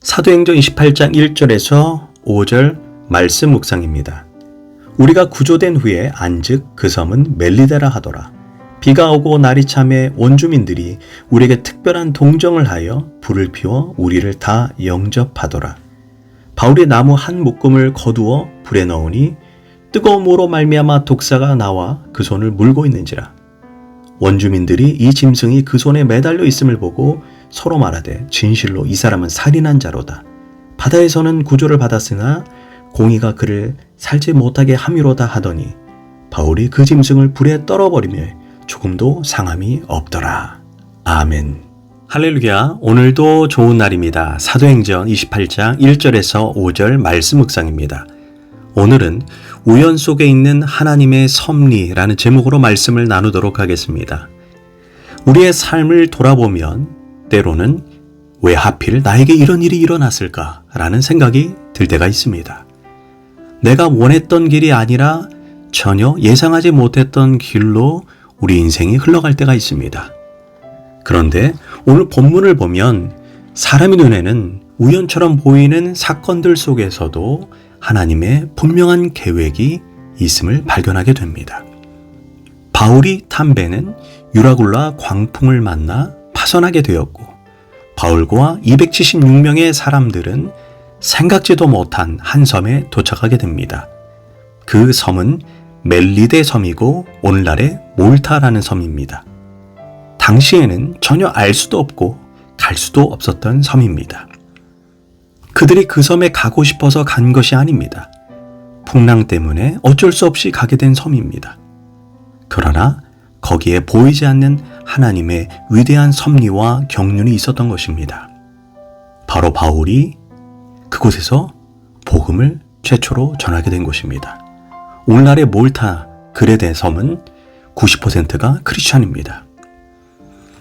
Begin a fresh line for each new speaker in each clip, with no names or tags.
사도행전 28장 1절에서 5절 말씀 묵상입니다. 우리가 구조된 후에 안즉 그 섬은 멜리데라 하더라. 비가 오고 날이 참에 원주민들이 우리에게 특별한 동정을 하여 불을 피워 우리를 다 영접하더라. 바울이 나무 한 묶음을 거두어 불에 넣으니 뜨거움으로 말미암아 독사가 나와 그 손을 물고 있는지라. 원주민들이 이 짐승이 그 손에 매달려 있음을 보고 서로 말하되 진실로 이 사람은 살인한 자로다. 바다에서는 구조를 받았으나 공의가 그를 살지 못하게 함이로다 하더니 바울이 그 짐승을 불에 떨어버리며 조금도 상함이 없더라. 아멘. 할렐루야. 오늘도 좋은 날입니다. 사도행전 28장 1절에서 5절 말씀 묵상입니다. 오늘은 우연 속에 있는 하나님의 섭리라는 제목으로 말씀을 나누도록 하겠습니다. 우리의 삶을 돌아보면 때로는 왜 하필 나에게 이런 일이 일어났을까 라는 생각이 들 때가 있습니다. 내가 원했던 길이 아니라 전혀 예상하지 못했던 길로 우리 인생이 흘러갈 때가 있습니다. 그런데 오늘 본문을 보면 사람의 눈에는 우연처럼 보이는 사건들 속에서도 하나님의 분명한 계획이 있음을 발견하게 됩니다. 바울이 탄 배는 유라굴라 광풍을 만나 파손하게 되었고 바울과 276명의 사람들은 생각지도 못한 한 섬에 도착하게 됩니다. 그 섬은 멜리데 섬이고 오늘날의 몰타라는 섬입니다. 당시에는 전혀 알 수도 없고 갈 수도 없었던 섬입니다. 그들이 그 섬에 가고 싶어서 간 것이 아닙니다. 풍랑 때문에 어쩔 수 없이 가게 된 섬입니다. 그러나 거기에 보이지 않는 하나님의 위대한 섭리와 경륜이 있었던 것입니다. 바로 바울이 그곳에서 복음을 최초로 전하게 된 곳입니다. 오늘날의 몰타 그레데 섬은 90%가 크리스찬입니다.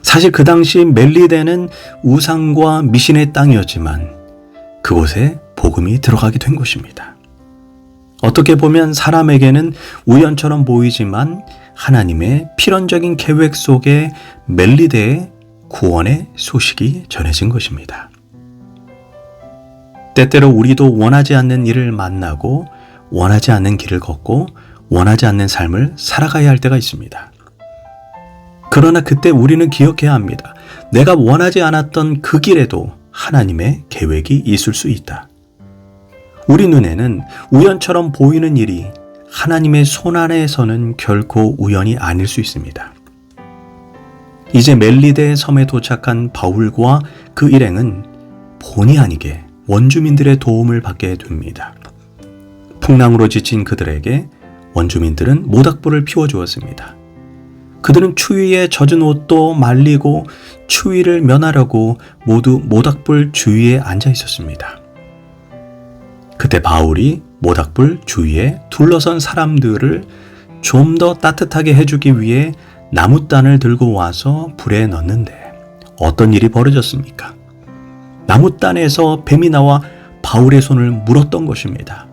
사실 그 당시 멜리데는 우상과 미신의 땅이었지만 그곳에 복음이 들어가게 된 곳입니다. 어떻게 보면 사람에게는 우연처럼 보이지만 하나님의 필연적인 계획 속에 멜리데의 구원의 소식이 전해진 것입니다. 때때로 우리도 원하지 않는 일을 만나고 원하지 않는 길을 걷고 원하지 않는 삶을 살아가야 할 때가 있습니다. 그러나 그때 우리는 기억해야 합니다. 내가 원하지 않았던 그 길에도 하나님의 계획이 있을 수 있다. 우리 눈에는 우연처럼 보이는 일이 하나님의 손안에서는 결코 우연이 아닐 수 있습니다. 이제 멜리데 섬에 도착한 바울과 그 일행은 본의 아니게 원주민들의 도움을 받게 됩니다. 풍랑으로 지친 그들에게 원주민들은 모닥불을 피워주었습니다. 그들은 추위에 젖은 옷도 말리고 추위를 면하려고 모두 모닥불 주위에 앉아 있었습니다. 그때 바울이 모닥불 주위에 둘러선 사람들을 좀 더 따뜻하게 해주기 위해 나무단을 들고 와서 불에 넣는데 어떤 일이 벌어졌습니까? 나무단에서 뱀이 나와 바울의 손을 물었던 것입니다.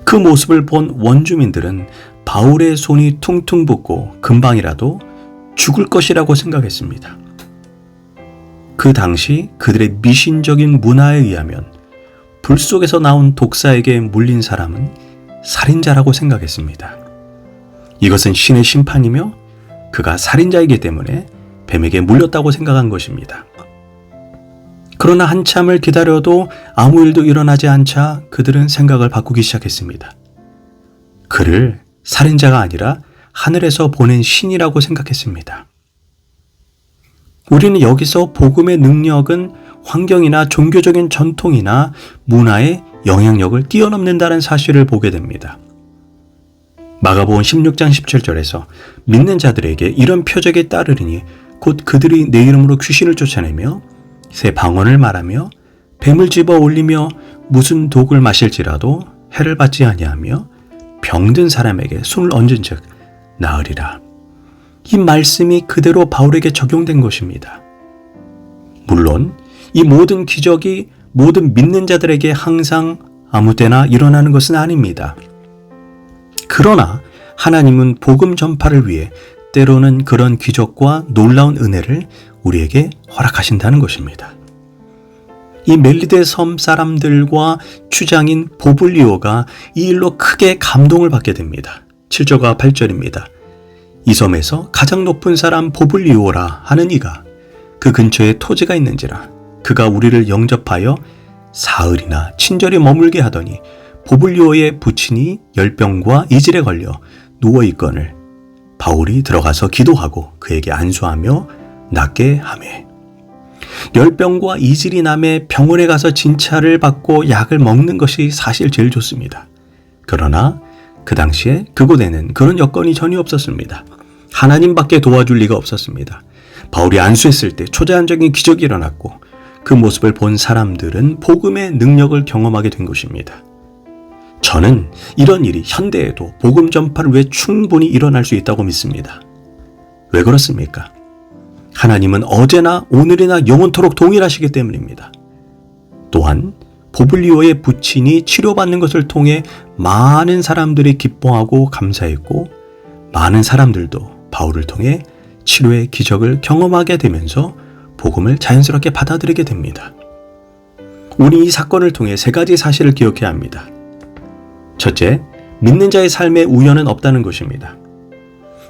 그 모습을 본 원주민들은 바울의 손이 퉁퉁 붓고 금방이라도 죽을 것이라고 생각했습니다. 그 당시 그들의 미신적인 문화에 의하면 불 속에서 나온 독사에게 물린 사람은 살인자라고 생각했습니다. 이것은 신의 심판이며 그가 살인자이기 때문에 뱀에게 물렸다고 생각한 것입니다. 그러나 한참을 기다려도 아무 일도 일어나지 않자 그들은 생각을 바꾸기 시작했습니다. 그를 살인자가 아니라 하늘에서 보낸 신이라고 생각했습니다. 우리는 여기서 복음의 능력은 환경이나 종교적인 전통이나 문화의 영향력을 뛰어넘는다는 사실을 보게 됩니다. 마가복음 16장 17절에서 믿는 자들에게 이런 표적이 따르리니 곧 그들이 내 이름으로 귀신을 쫓아내며 새 방언을 말하며 뱀을 집어 올리며 무슨 독을 마실지라도 해를 받지 아니하며 병든 사람에게 손을 얹은 즉 나으리라. 이 말씀이 그대로 바울에게 적용된 것입니다. 물론 이 모든 기적이 모든 믿는 자들에게 항상 아무 때나 일어나는 것은 아닙니다. 그러나 하나님은 복음 전파를 위해 때로는 그런 기적과 놀라운 은혜를 우리에게 허락하신다는 것입니다. 이 멜리데 섬 사람들과 추장인 보블리오가 이 일로 크게 감동을 받게 됩니다. 7절과 8절입니다. 이 섬에서 가장 높은 사람 보블리오라 하는 이가 그 근처에 토지가 있는지라 그가 우리를 영접하여 사흘이나 친절히 머물게 하더니 보블리오의 부친이 열병과 이질에 걸려 누워있거늘 바울이 들어가서 기도하고 그에게 안수하며 낫게 하매 열병과 이질이 남에 병원에 가서 진찰을 받고 약을 먹는 것이 사실 제일 좋습니다. 그러나 그 당시에 그곳에는 그런 여건이 전혀 없었습니다. 하나님밖에 도와줄 리가 없었습니다. 바울이 안수했을 때 초자연적인 기적이 일어났고 그 모습을 본 사람들은 복음의 능력을 경험하게 된 것입니다. 저는 이런 일이 현대에도 복음 전파를 위해 충분히 일어날 수 있다고 믿습니다. 왜 그렇습니까? 하나님은 어제나 오늘이나 영원토록 동일하시기 때문입니다. 또한 보블리오의 부친이 치료받는 것을 통해 많은 사람들이 기뻐하고 감사했고 많은 사람들도 바울을 통해 치료의 기적을 경험하게 되면서 복음을 자연스럽게 받아들이게 됩니다. 우리 이 사건을 통해 세 가지 사실을 기억해야 합니다. 첫째, 믿는 자의 삶에 우연은 없다는 것입니다.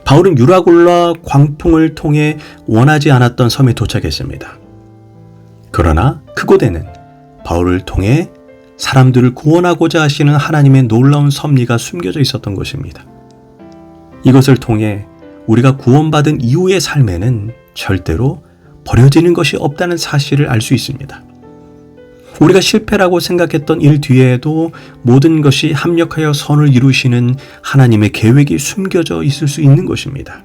바울은 유라굴라 광풍을 통해 원하지 않았던 섬에 도착했습니다. 그러나 그곳에는 바울을 통해 사람들을 구원하고자 하시는 하나님의 놀라운 섭리가 숨겨져 있었던 것입니다. 이것을 통해 우리가 구원받은 이후의 삶에는 절대로 버려지는 것이 없다는 사실을 알 수 있습니다. 우리가 실패라고 생각했던 일 뒤에도 모든 것이 합력하여 선을 이루시는 하나님의 계획이 숨겨져 있을 수 있는 것입니다.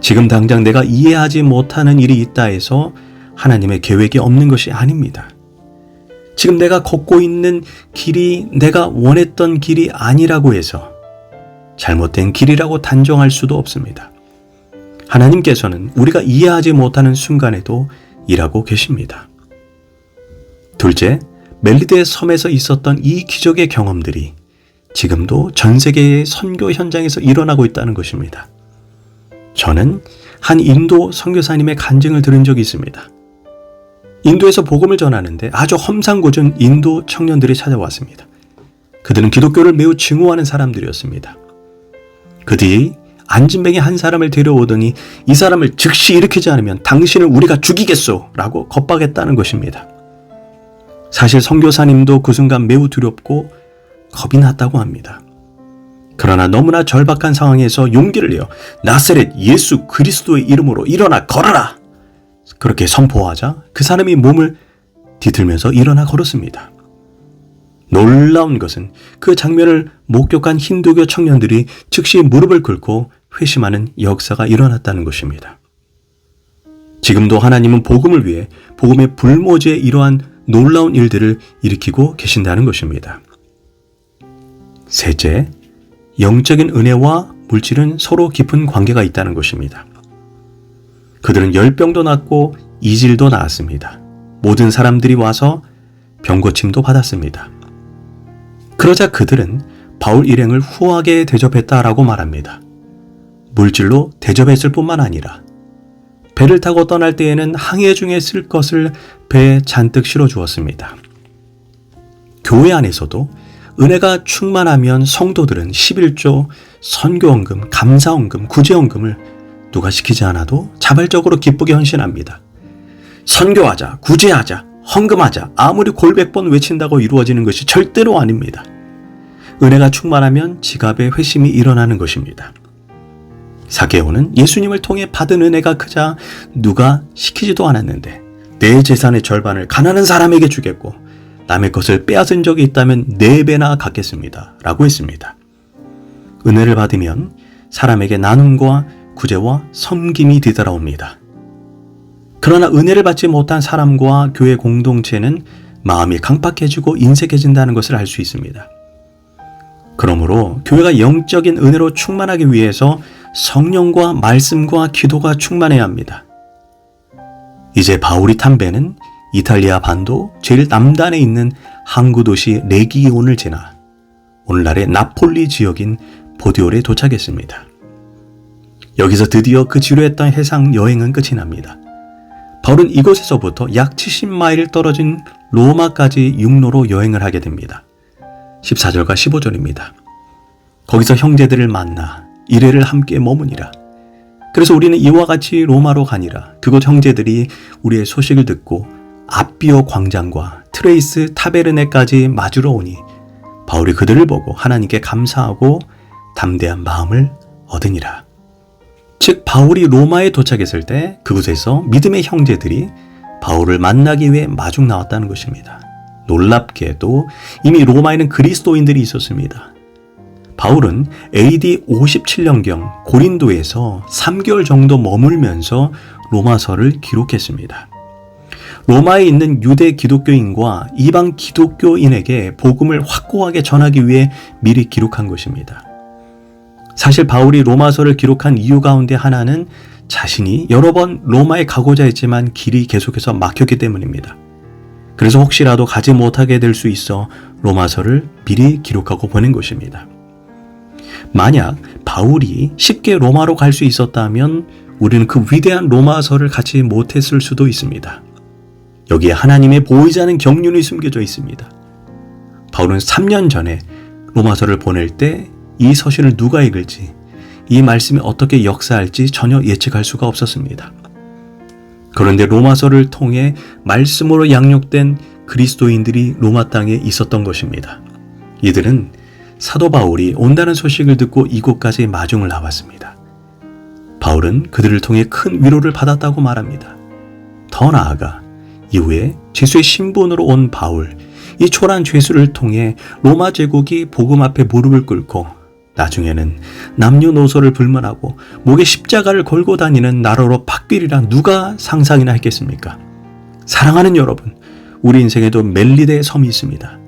지금 당장 내가 이해하지 못하는 일이 있다 해서 하나님의 계획이 없는 것이 아닙니다. 지금 내가 걷고 있는 길이 내가 원했던 길이 아니라고 해서 잘못된 길이라고 단정할 수도 없습니다. 하나님께서는 우리가 이해하지 못하는 순간에도 일하고 계십니다. 둘째, 멜리데 섬에서 있었던 이 기적의 경험들이 지금도 전 세계의 선교 현장에서 일어나고 있다는 것입니다. 저는 한 인도 선교사님의 간증을 들은 적이 있습니다. 인도에서 복음을 전하는데 아주 험상궂은 인도 청년들이 찾아왔습니다. 그들은 기독교를 매우 증오하는 사람들이었습니다. 그 뒤 안진뱅이 한 사람을 데려오더니 이 사람을 즉시 일으키지 않으면 당신을 우리가 죽이겠소 라고 겁박했다는 것입니다. 사실 선교사님도 그 순간 매우 두렵고 겁이 났다고 합니다. 그러나 너무나 절박한 상황에서 용기를 내어 나사렛 예수 그리스도의 이름으로 일어나 걸어라! 그렇게 선포하자 그 사람이 몸을 뒤틀면서 일어나 걸었습니다. 놀라운 것은 그 장면을 목격한 힌두교 청년들이 즉시 무릎을 꿇고 회심하는 역사가 일어났다는 것입니다. 지금도 하나님은 복음을 위해 복음의 불모지에 이러한 놀라운 일들을 일으키고 계신다는 것입니다. 셋째, 영적인 은혜와 물질은 서로 깊은 관계가 있다는 것입니다. 그들은 열병도 낫고 이질도 나았습니다. 모든 사람들이 와서 병고침도 받았습니다. 그러자 그들은 바울 일행을 후하게 대접했다라고 말합니다. 물질로 대접했을 뿐만 아니라 배를 타고 떠날 때에는 항해 중에 쓸 것을 배에 잔뜩 실어주었습니다. 교회 안에서도 은혜가 충만하면 성도들은 11조, 선교원금, 감사원금, 구제원금을 누가 시키지 않아도 자발적으로 기쁘게 헌신합니다. 선교하자, 구제하자, 헌금하자 아무리 골백번 외친다고 이루어지는 것이 절대로 아닙니다. 은혜가 충만하면 지갑에 회심이 일어나는 것입니다. 사개오는 예수님을 통해 받은 은혜가 크자 누가 시키지도 않았는데 내 재산의 절반을 가난한 사람에게 주겠고 남의 것을 빼앗은 적이 있다면 4배나 갚겠습니다. 라고 했습니다. 은혜를 받으면 사람에게 나눔과 구제와 섬김이 뒤따라옵니다. 그러나 은혜를 받지 못한 사람과 교회 공동체는 마음이 강팍해지고 인색해진다는 것을 알 수 있습니다. 그러므로 교회가 영적인 은혜로 충만하기 위해서 성령과 말씀과 기도가 충만해야 합니다. 이제 바울이 탄 배는 이탈리아 반도 제일 남단에 있는 항구 도시 레기온을 지나 오늘날의 나폴리 지역인 보디올에 도착했습니다. 여기서 드디어 그 지루했던 해상 여행은 끝이 납니다. 바울은 이곳에서부터 약 70마일 떨어진 로마까지 육로로 여행을 하게 됩니다. 14절과 15절입니다. 거기서 형제들을 만나 이레를 함께 머무니라. 그래서 우리는 이와 같이 로마로 가니라. 그곳 형제들이 우리의 소식을 듣고 앞비오 광장과 트레이스 타베르네까지 맞으러 오니 바울이 그들을 보고 하나님께 감사하고 담대한 마음을 얻으니라. 즉 바울이 로마에 도착했을 때 그곳에서 믿음의 형제들이 바울을 만나기 위해 마중 나왔다는 것입니다. 놀랍게도 이미 로마에는 그리스도인들이 있었습니다. 바울은 AD 57년경 고린도에서 3개월 정도 머물면서 로마서를 기록했습니다. 로마에 있는 유대 기독교인과 이방 기독교인에게 복음을 확고하게 전하기 위해 미리 기록한 것입니다. 사실 바울이 로마서를 기록한 이유 가운데 하나는 자신이 여러 번 로마에 가고자 했지만 길이 계속해서 막혔기 때문입니다. 그래서 혹시라도 가지 못하게 될 수 있어 로마서를 미리 기록하고 보낸 것입니다. 만약 바울이 쉽게 로마로 갈 수 있었다면 우리는 그 위대한 로마서를 갖지 못했을 수도 있습니다. 여기에 하나님의 보이지 않은 경륜이 숨겨져 있습니다. 바울은 3년 전에 로마서를 보낼 때 이 서신을 누가 읽을지, 이 말씀이 어떻게 역사할지 전혀 예측할 수가 없었습니다. 그런데 로마서를 통해 말씀으로 양육된 그리스도인들이 로마 땅에 있었던 것입니다. 이들은 사도 바울이 온다는 소식을 듣고 이곳까지 마중을 나왔습니다. 바울은 그들을 통해 큰 위로를 받았다고 말합니다. 더 나아가 이후에 죄수의 신분으로 온 바울, 이 초라한 죄수를 통해 로마 제국이 복음 앞에 무릎을 꿇고 나중에는 남녀노소를 불문하고 목에 십자가를 걸고 다니는 나라로 바뀌리라 누가 상상이나 했겠습니까? 사랑하는 여러분, 우리 인생에도 멜리데의 섬이 있습니다.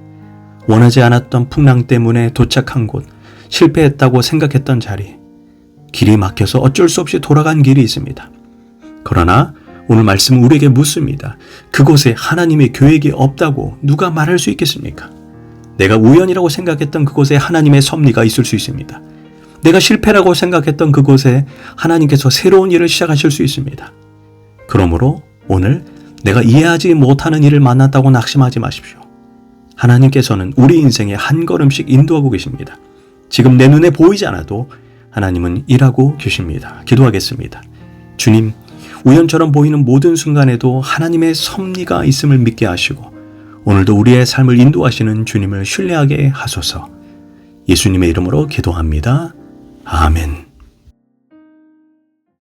원하지 않았던 풍랑 때문에 도착한 곳, 실패했다고 생각했던 자리, 길이 막혀서 어쩔 수 없이 돌아간 길이 있습니다. 그러나 오늘 말씀은 우리에게 묻습니다. 그곳에 하나님의 계획이 없다고 누가 말할 수 있겠습니까? 내가 우연이라고 생각했던 그곳에 하나님의 섭리가 있을 수 있습니다. 내가 실패라고 생각했던 그곳에 하나님께서 새로운 일을 시작하실 수 있습니다. 그러므로 오늘 내가 이해하지 못하는 일을 만났다고 낙심하지 마십시오. 하나님께서는 우리 인생에 한 걸음씩 인도하고 계십니다. 지금 내 눈에 보이지 않아도 하나님은 일하고 계십니다. 기도하겠습니다. 주님, 우연처럼 보이는 모든 순간에도 하나님의 섭리가 있음을 믿게 하시고 오늘도 우리의 삶을 인도하시는 주님을 신뢰하게 하소서. 예수님의 이름으로 기도합니다. 아멘.